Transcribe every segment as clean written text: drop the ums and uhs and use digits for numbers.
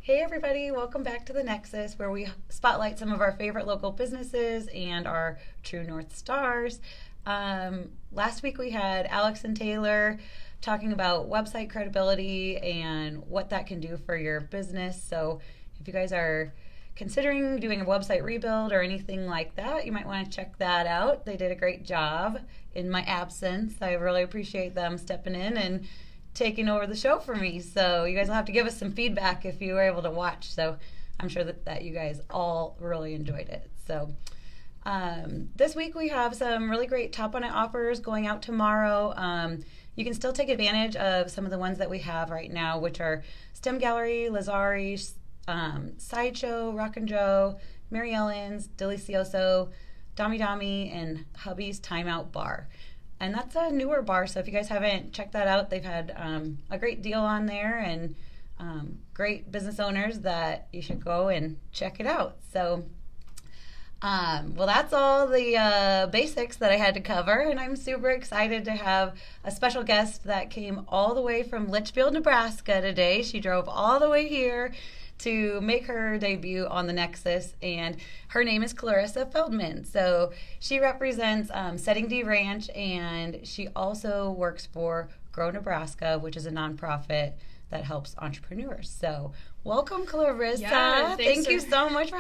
Hey everybody, welcome back to the Nexus, where we spotlight some of our favorite local businesses and our true North Stars. Last week we had Alex and Taylor talking about website credibility and what that can do for your business. So if you guys are considering doing a website rebuild or anything like that, you might want to check that out. They did a great job in my absence. I really appreciate them stepping in and taking over the show for me. So you guys will have to give us some feedback if you were able to watch. So I'm sure that you guys all really enjoyed it. So this week we have some really great Top On It offers going out tomorrow. You can still take advantage of some of the ones that we have right now, which are STEM Gallery, Lazari, Sideshow, Rock and Joe, Mary Ellen's, Delicioso, Dami Dami, and Hubby's Timeout Bar. And that's a newer bar, so if you guys haven't checked that out, they've had a great deal on there and great business owners that you should go and check it out. So, well, that's all the basics that I had to cover, and I'm super excited to have a special guest that came all the way from Litchfield, Nebraska today. She drove all the way here to make her debut on the Nexus, and her name is Clarissa Feldman. So she represents Setting D Ranch, and she also works for Grow Nebraska, which is a nonprofit that helps entrepreneurs. So welcome, Clarissa. Yeah, Thank you so much for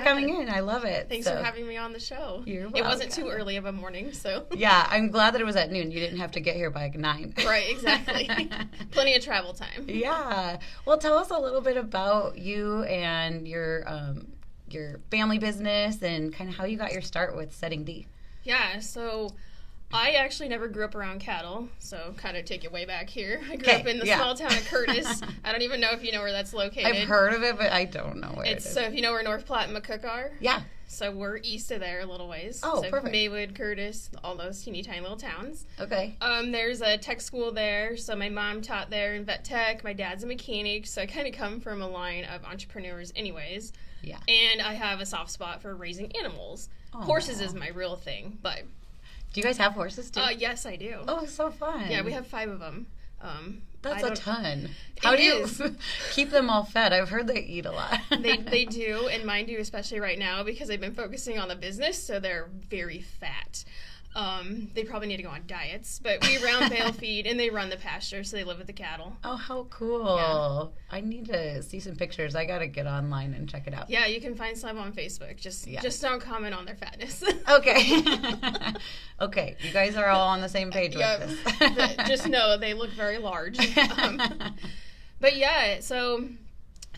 coming in. I love it. Thanks for having me on the show. You're welcome. It wasn't too early of a morning, so. Yeah, I'm glad that it was at noon. You didn't have to get here by 9. Right, exactly. Plenty of travel time. Yeah. Well, tell us a little bit about you and your family business and kind of how you got your start with Setting D. Yeah, so I actually never grew up around cattle, so kind of take it way back here. I grew up in the small town of Curtis. I don't even know if you know where that's located. I've heard of it, but I don't know where it is. So if you know where North Platte and McCook are? Yeah. So we're east of there a little ways. Oh, so perfect. Maywood, Curtis, all those teeny tiny little towns. Okay. There's a tech school there, so my mom taught there in vet tech. My dad's a mechanic, so I kind of come from a line of entrepreneurs anyways. Yeah. And I have a soft spot for raising animals. Aww. Horses is my real thing, but... Do you guys have horses too? Yes, I do. Oh, so fun. Yeah, we have 5 of them. That's a ton. How do you keep them all fed? I've heard they eat a lot. They do, and mine do, especially right now, because I've been focusing on the business, so they're very fat. They probably need to go on diets, but we round bale feed, and they run the pasture, so they live with the cattle. Oh, how cool. Yeah. I need to see some pictures. I got to get online and check it out. Yeah, you can find some on Facebook. Just don't comment on their fatness. Okay. Okay, you guys are all on the same page with this. Just know they look very large. But yeah, so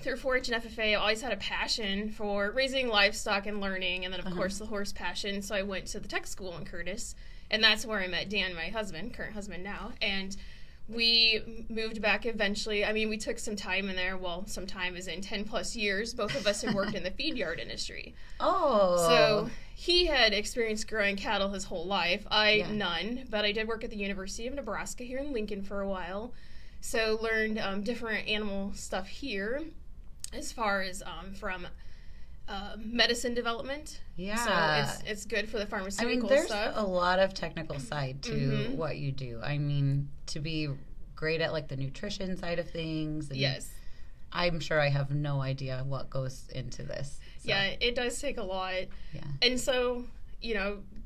through 4-H and FFA, I always had a passion for raising livestock and learning, and then, of course, the horse passion. So I went to the tech school in Curtis, and that's where I met Dan, my husband, current husband now, and we moved back eventually. I mean, we took some time in there. Well, some time is in 10-plus years. Both of us had worked in the feed yard industry. Oh. So he had experienced growing cattle his whole life. None, but I did work at the University of Nebraska here in Lincoln for a while. So learned different animal stuff here as far as from medicine development. Yeah. So it's good for the pharmaceutical stuff. I mean, there's a lot of technical side to what you do. I mean, to be great at, like, the nutrition side of things. And yes. I'm sure I have no idea what goes into this. So. Yeah, it does take a lot. Yeah. And so,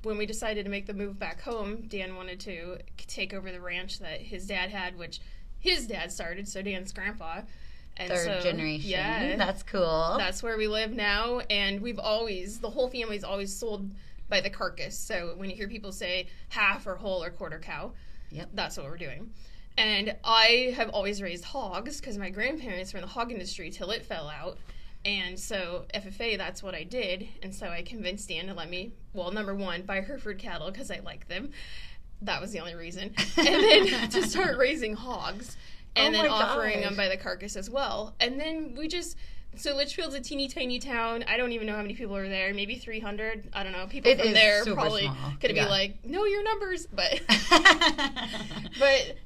when we decided to make the move back home, Dan wanted to take over the ranch that his dad had, which his dad started, so Dan's grandpa. And Third generation. Yeah. That's cool. That's where we live now, and the whole family's always sold by the carcass. So when you hear people say half or whole or quarter cow, that's what we're doing. And I have always raised hogs because my grandparents were in the hog industry till it fell out. And so FFA, that's what I did. And so I convinced Dan to let me, number one, buy Hereford cattle because I like them. That was the only reason. And then to start raising hogs. And then offering them by the carcass as well. And then so Litchfield's a teeny tiny town. I don't even know how many people are there. Maybe 300. I don't know. People from there probably going to be like, know your numbers. But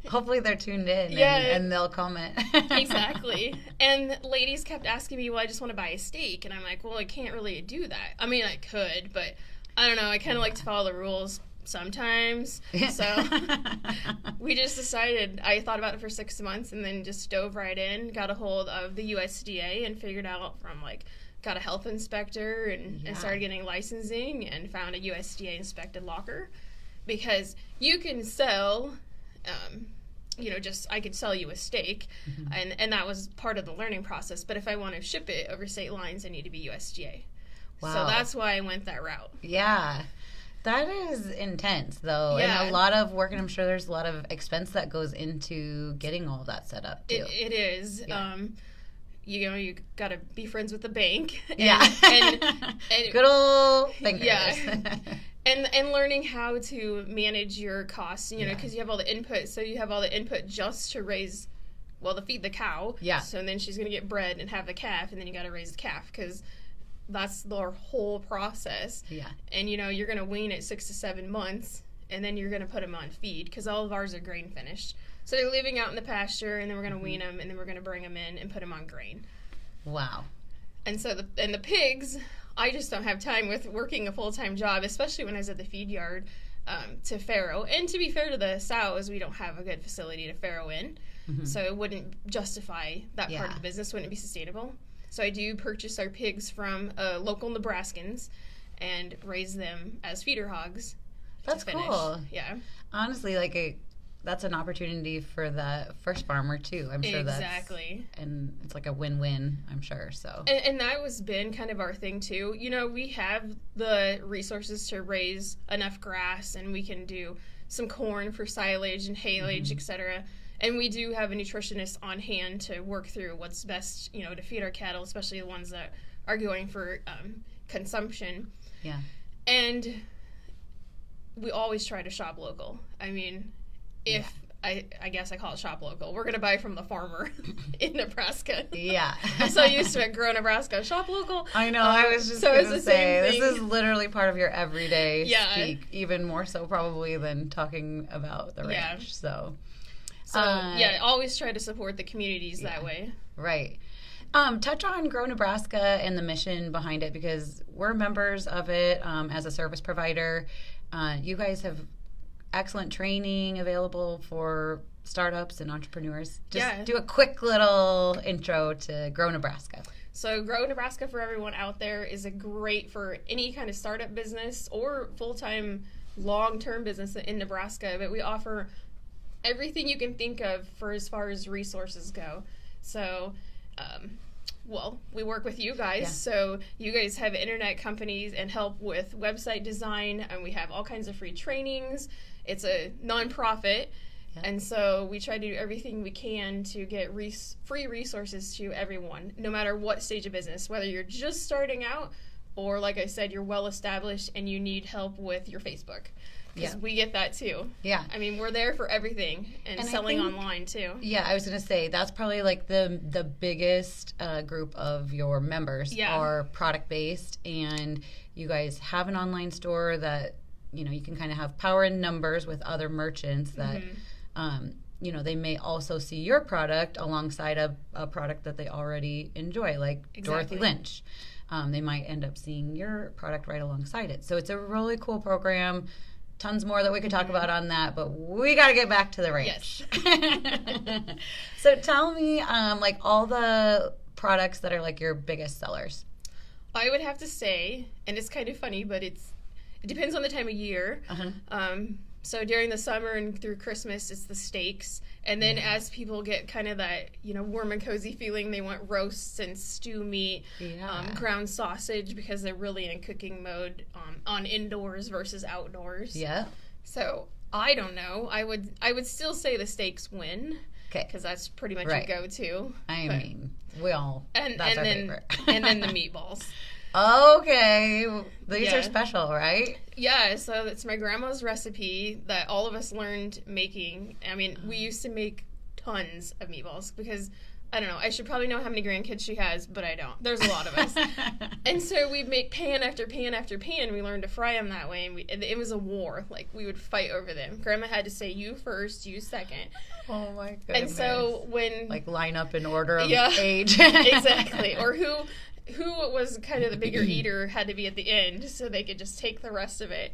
hopefully they're tuned in and they'll comment. Exactly. And ladies kept asking me, well, I just want to buy a steak. And I'm like, well, I can't really do that. I mean, I could, but I don't know. I kind of like to follow the rules. sometimes. So we just decided, I thought about it for 6 months and then just dove right in, got a hold of the USDA and figured out from got a health inspector and started getting licensing and found a USDA inspected locker, because you can sell, I could sell you a steak, and that was part of the learning process. But if I want to ship it over state lines, I need to be USDA. Wow. So that's why I went that route. Yeah. That is intense, though, and a lot of work, and I'm sure there's a lot of expense that goes into getting all that set up, too. It is. Yeah. You got to be friends with the bank. And good old fingers. Yeah. And learning how to manage your costs, because you have all the input. So you have all the input just to to feed the cow. Yeah. So then she's going to get bred and have the calf, and then you got to raise the calf, because that's the whole process. Yeah. And, you're going to wean it 6 to 7 months, and then you're going to put them on feed, because all of ours are grain finished. So they're living out in the pasture, and then we're going to wean them, and then we're going to bring them in and put them on grain. Wow. And so the pigs, I just don't have time with working a full-time job, especially when I was at the feed yard, to farrow. And to be fair to the sows, we don't have a good facility to farrow in. So it wouldn't justify that part of the business, wouldn't be sustainable. So I do purchase our pigs from local Nebraskans and raise them as feeder hogs. That's cool. Yeah. Honestly, that's an opportunity for the first farmer too. I'm sure exactly. And it's like a win-win, I'm sure. So. And that was been kind of our thing too. We have the resources to raise enough grass, and we can do some corn for silage and haylage, etc. And we do have a nutritionist on hand to work through what's best, to feed our cattle, especially the ones that are going for consumption. Yeah. And we always try to shop local. I mean, I guess I call it shop local. We're going to buy from the farmer in Nebraska. Yeah. I'm so used to it, grow Nebraska, shop local. I know, I was just going to say, this is literally part of your everyday speak, even more so probably than talking about the ranch. So always try to support the communities that way. Right. Touch on Grow Nebraska and the mission behind it, because we're members of it as a service provider. You guys have excellent training available for startups and entrepreneurs. Just do a quick little intro to Grow Nebraska. So Grow Nebraska, for everyone out there, is a great for any kind of startup business or full-time, long-term business in Nebraska. But we offer everything you can think of for as far as resources go. So, we work with you guys. Yeah. So you guys have internet companies and help with website design, and we have all kinds of free trainings. It's a nonprofit, and so we try to do everything we can to get free resources to everyone, no matter what stage of business, whether you're just starting out or, like I said, you're well established and you need help with your Facebook. Because we get that too. Yeah. I mean, we're there for everything, and selling online too. Yeah, I was going to say, that's probably the biggest group of your members are product-based, and you guys have an online store that, you can kind of have power in numbers with other merchants that, they may also see your product alongside a product that they already enjoy, like Dorothy Lynch. They might end up seeing your product right alongside it. So it's a really cool program. Tons more that we could talk about on that, but we got to get back to the ranch. Yes. So tell me, all the products that are your biggest sellers. I would have to say, and it's kind of funny, but it depends on the time of year. So during the summer and through Christmas, it's the steaks. And then as people get kind of that, warm and cozy feeling, they want roasts and stew meat, ground sausage, because they're really in cooking mode on indoors versus outdoors. Yeah. So I don't know. I would still say the steaks win. Okay. Because that's pretty much a go-to. I mean, we all, that's our favorite. And then the meatballs. Okay. These are special, right? Yeah, so it's my grandma's recipe that all of us learned making. I mean, we used to make tons of meatballs because, I don't know, I should probably know how many grandkids she has, but I don't. There's a lot of us. And so we'd make pan after pan after pan. We learned to fry them that way, and it was a war. We would fight over them. Grandma had to say, you first, you second. Oh, my goodness. And so when... line up in order of age. Exactly. Or who was kind of the bigger eater had to be at the end so they could just take the rest of it.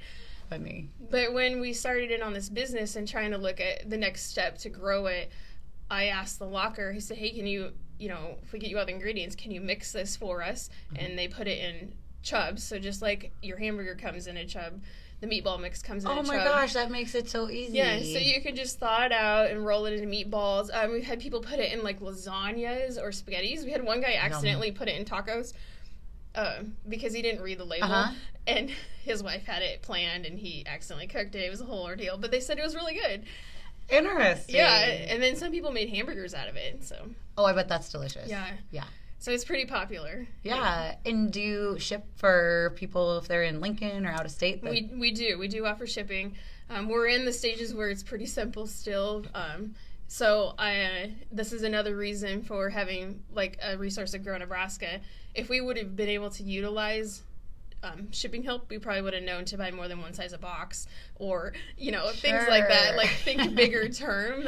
funny. But when we started in on this business and trying to look at the next step to grow it, I asked the locker, he said, hey, can you, if we get you all the ingredients, can you mix this for us? Mm-hmm. And they put it in chubs. So just like your hamburger comes in a chub, the meatball mix comes in a chub. Oh my gosh, that makes it so easy. Yeah, so you can just thaw it out and roll it into meatballs. We've had people put it in like lasagnas or spaghettis. We had one guy accidentally put it in tacos because he didn't read the label. And his wife had it planned and he accidentally cooked it. It was a whole ordeal. But they said it was really good. Interesting. Yeah, and then some people made hamburgers out of it. So. Oh, I bet that's delicious. Yeah. Yeah. So it's pretty popular. Yeah. And do you ship for people if they're in Lincoln or out of state? We do. We do offer shipping. We're in the stages where it's pretty simple still. So this is another reason for having like a resource at Grow Nebraska. If we would have been able to utilize shipping help, we probably would have known to buy more than one size a box or, things like that, like think bigger term.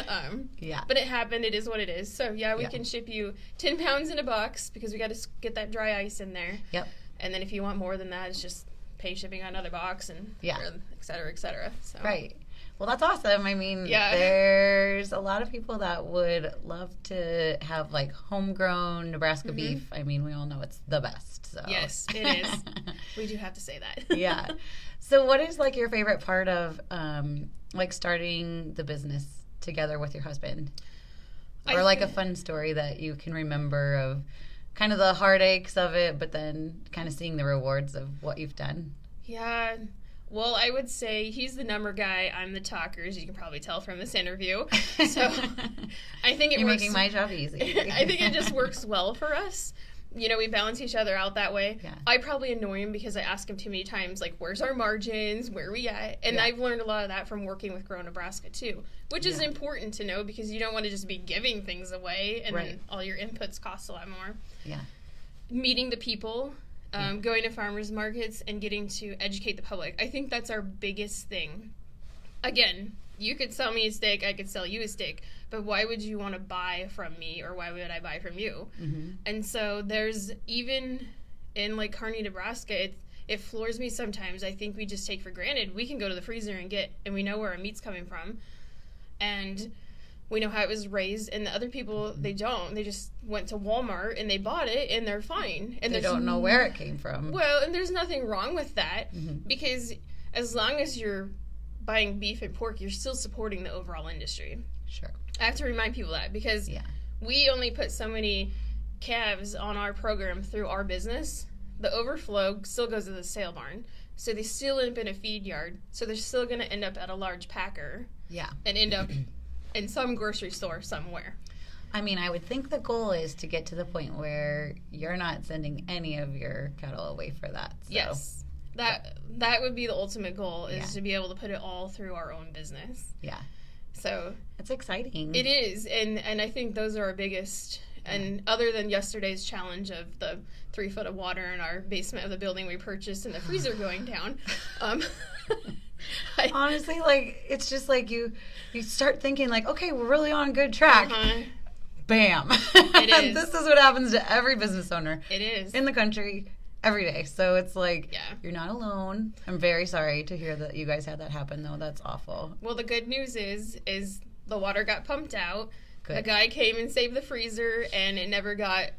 Yeah. But it happened. It is what it is. So, we can ship you 10 pounds in a box because we got to get that dry ice in there. Yep. And then if you want more than that, it's just pay shipping on another box and et cetera, et cetera. So. Right. Well, that's awesome. I mean, there's a lot of people that would love to have like homegrown Nebraska beef. I mean, we all know it's the best. So. Yes, it is. We do have to say that. Yeah. So what is like your favorite part of like starting the business together with your husband? Or like a fun story that you can remember of kind of the heartaches of it, but then kind of seeing the rewards of what you've done? Yeah. Well, I would say he's the number guy. I'm the talker, as you can probably tell from this interview. So I think You're making my job easy. I think it just works well for us. We balance each other out that way. Yeah. I probably annoy him because I ask him too many times, like, where's our margins? Where are we at? And I've learned a lot of that from working with Grow Nebraska, too, which is important to know because you don't want to just be giving things away and then all your inputs cost a lot more. Yeah. Meeting the people. Going to farmers markets and getting to educate the public. I think that's our biggest thing. Again, you could sell me a steak, I could sell you a steak, but why would you want to buy from me or why would I buy from you? Mm-hmm. And so there's even in like Kearney, Nebraska, it floors me sometimes. I think we just take for granted. We can go to the freezer and we know where our meat's coming from. And we know how it was raised, and the other people, they don't. They just went to Walmart, and they bought it, and they're fine. And they don't know where it came from. Well, and there's nothing wrong with that, because as long as you're buying beef and pork, you're still supporting the overall industry. Sure. I have to remind people that, because we only put so many calves on our program through our business. The overflow still goes to the sale barn. So they still end up in a feed yard. So they're still going to end up at a large packer. Yeah. And end up in some grocery store somewhere. I mean, I would think the goal is to get to the point where you're not sending any of your cattle away for that. So. Yes. That would be the ultimate goal, is to be able to put it all through our own business. Yeah. So it's exciting. It is. And I think those are our biggest. And other than yesterday's challenge of the 3 foot of water in our basement of the building we purchased and the freezer going down, honestly, like, it's just like you start thinking like, okay, we're really on a good track. Bam. It is. This is what happens to every business owner. It is. In the country every day. So it's like, you're not alone. I'm very sorry to hear that you guys had that happen, though. That's awful. Well, the good news is the water got pumped out. Good. A guy came and saved the freezer, and it never got,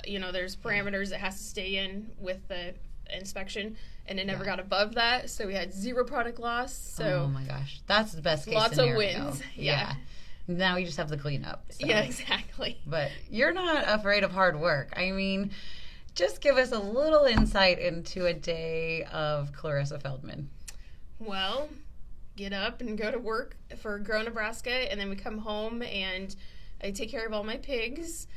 there's parameters it has to stay in with the inspection, and it never got above that, so we had 0 product loss. So oh my gosh, that's the best case lots scenario. Of wins. Yeah. Now you just have to clean up. So. Yeah, exactly. But you're not afraid of hard work. I mean, just give us a little insight into a day of Clarissa Feldman. Well, get up and go to work for Grow Nebraska, and then we come home and I take care of all my pigs,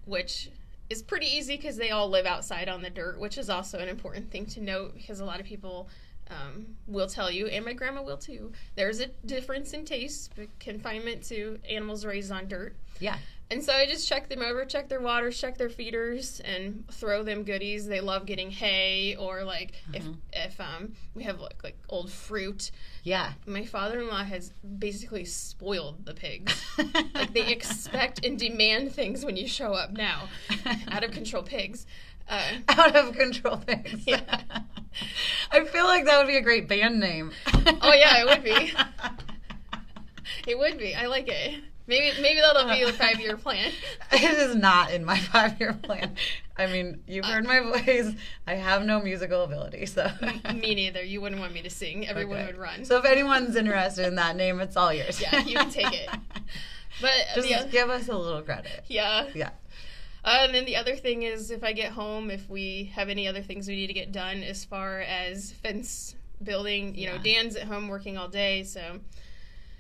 which is pretty easy because they all live outside on the dirt, which is also an important thing to note because a lot of people will tell you, and my grandma will too, there's a difference in taste, confinement to animals raised on dirt. Yeah. And so I just check them over, check their waters, check their feeders, and throw them goodies. They love getting hay, or like if we have like old fruit. Yeah. My father-in-law has basically spoiled the pigs. Like they expect and demand things when you show up now. Out of control pigs. Out of control pigs. Yeah. I feel like that would be a great band name. Oh yeah, it would be. It would be. I like it. Maybe that'll be a 5-year plan. It is not in my 5-year plan. I mean, you've heard my voice. I have no musical ability, so. Me neither. You wouldn't want me to sing. Everyone would run. So if anyone's interested in that name, it's all yours. Yeah, you can take it. But just give us a little credit. Yeah. Yeah. And then the other thing is, if I get home, if we have any other things we need to get done as far as fence building, you know, Dan's at home working all day, so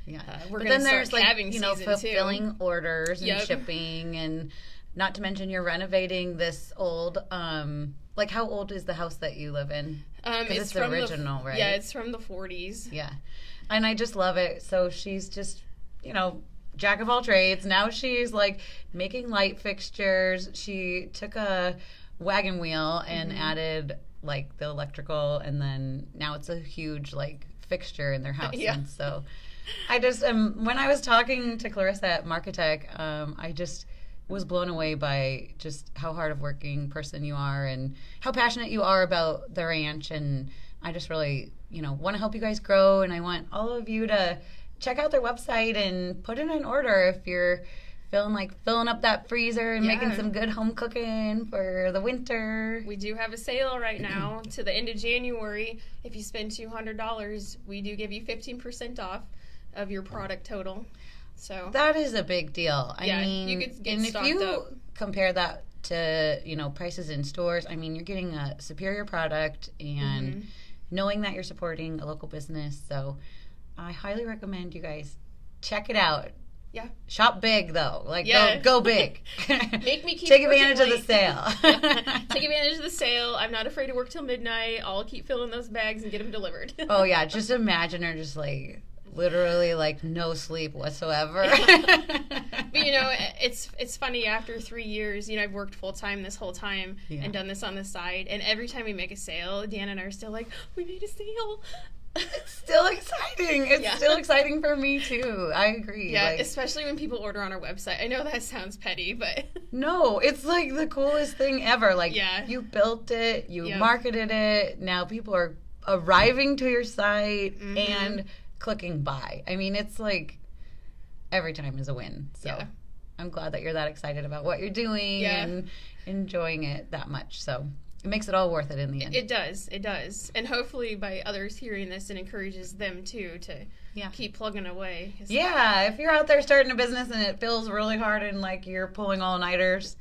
yeah. We're but going then to there's start calving like, fulfilling too. orders and shipping, and not to mention you're renovating this old, like how old is the house that you live in? It's the original, right? Yeah, it's from the 40s. Yeah. And I just love it. So she's just, you know, jack of all trades. Now she's like making light fixtures. She took a wagon wheel and added like the electrical, and then now it's a huge like fixture in their house. Yeah. And so I just when I was talking to Clarissa at Marketech, I just was blown away by just how hard of working person you are and how passionate you are about the ranch. And I just really, you know, want to help you guys grow, and I want all of you to check out their website and put in an order if you're feeling like filling up that freezer and making some good home cooking for the winter. We do have a sale right now to the end of January. If you spend $200, we do give you 15% off of your product total. So that is a big deal. I mean, you could get and stocked if you up. compare that to, you know, prices in stores, I mean, you're getting a superior product and knowing that you're supporting a local business. So I highly recommend you guys check it out. Yeah. Shop big though. Like go big. Make me keep take advantage of the sale. Take advantage of the sale. I'm not afraid to work till midnight. I'll keep filling those bags and get them delivered. Oh yeah, just imagine her just like literally like no sleep whatsoever. But you know, it's funny, after 3 years, you know, I've worked full time this whole time and done this on the side, and every time we make a sale, Dan and I are still like, we made a sale. It's still exciting. It's still exciting for me too. I agree. Yeah, like, especially when people order on our website. I know that sounds petty, but no, it's like the coolest thing ever. Like you built it, you marketed it. Now people are arriving to your site and clicking buy. I mean, it's like every time is a win. So I'm glad that you're that excited about what you're doing and enjoying it that much. So it makes it all worth it in the end. It does. And hopefully by others hearing this, it encourages them too to keep plugging away. Yeah, if you're out there starting a business and it feels really hard and like you're pulling all-nighters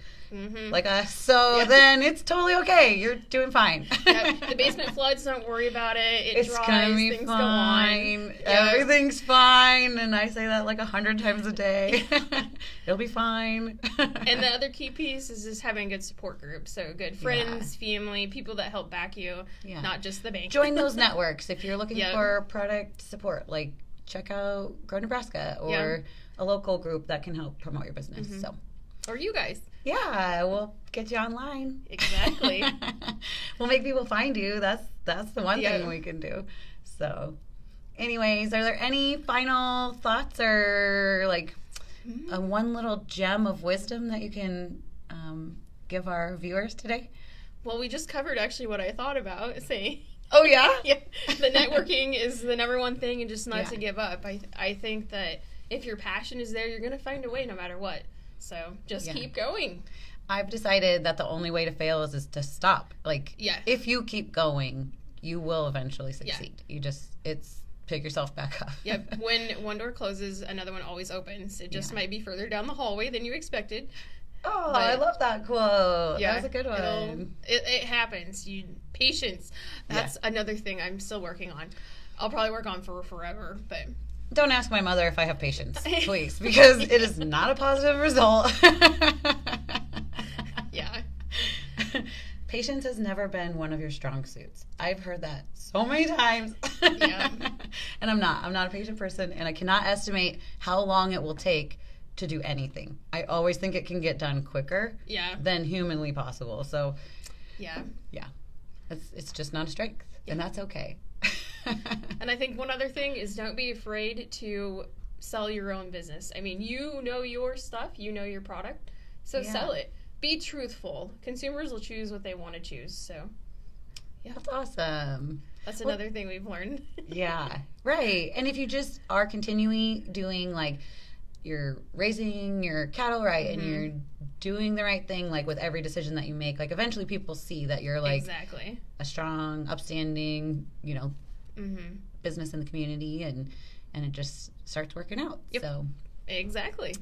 like us, so then it's totally okay. You're doing fine. The basement floods, don't worry about it. It's dries, gonna be things fine. go on. Everything's fine, and I say that like 100 times a day. It'll be fine. And the other key piece is just having a good support group. So good friends, family, people that help back you, not just the bank. Join those networks if you're looking for product support. Like check out Grow Nebraska or a local group that can help promote your business. So, or you guys. Yeah, we'll get you online. Exactly. We'll make people find you. That's the one thing we can do. So, anyways, are there any final thoughts or like one little gem of wisdom that you can give our viewers today? Well, we just covered actually what I thought about saying. Oh, yeah? Yeah. The networking is the number one thing, and just not to give up. I think that if your passion is there, you're going to find a way no matter what. So just keep going. I've decided that the only way to fail is to stop. Like, if you keep going, you will eventually succeed. You just, pick yourself back up. Yep. When one door closes, another one always opens. It just might be further down the hallway than you expected. Oh, I love that quote. Yeah, that was a good one. It happens. Patience. That's another thing I'm still working on. I'll probably work on for forever, but don't ask my mother if I have patience, please, because it is not a positive result. Yeah. Patience has never been one of your strong suits. I've heard that so many times. Yeah. And I'm not a patient person, and I cannot estimate how long it will take to do anything. I always think it can get done quicker than humanly possible. So yeah. It's just not a strength, and that's okay. And I think one other thing is, don't be afraid to sell your own business. I mean, you know your stuff, you know your product, so sell it. Be truthful. Consumers will choose what they want to choose. So Yeah. That's awesome. That's another thing we've learned. Yeah, right. And if you just are continuing doing, like, you're raising your cattle right and you're doing the right thing, like, with every decision that you make, like, eventually people see that you're, like, exactly a strong, upstanding, you know, business in the community, and it just starts working out. Yep. So exactly.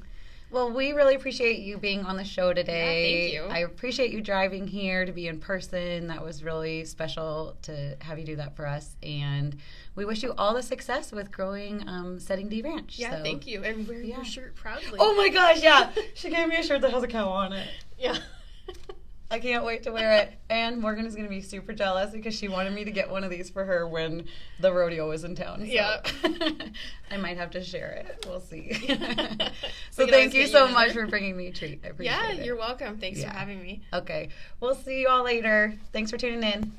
Well, we really appreciate you being on the show today. Yeah, thank you. I appreciate you driving here to be in person. That was really special to have you do that for us. And we wish you all the success with growing Setting D Ranch. Yeah, thank you. And wear your shirt proudly. Oh my gosh, yeah. She gave me a shirt that has a cow on it. Yeah. I can't wait to wear it. And Morgan is going to be super jealous because she wanted me to get one of these for her when the rodeo was in town. So. Yeah. I might have to share it. We'll see. So So thank you so much for bringing me a treat. I appreciate it. Yeah, you're welcome. Thanks for having me. Okay. We'll see you all later. Thanks for tuning in.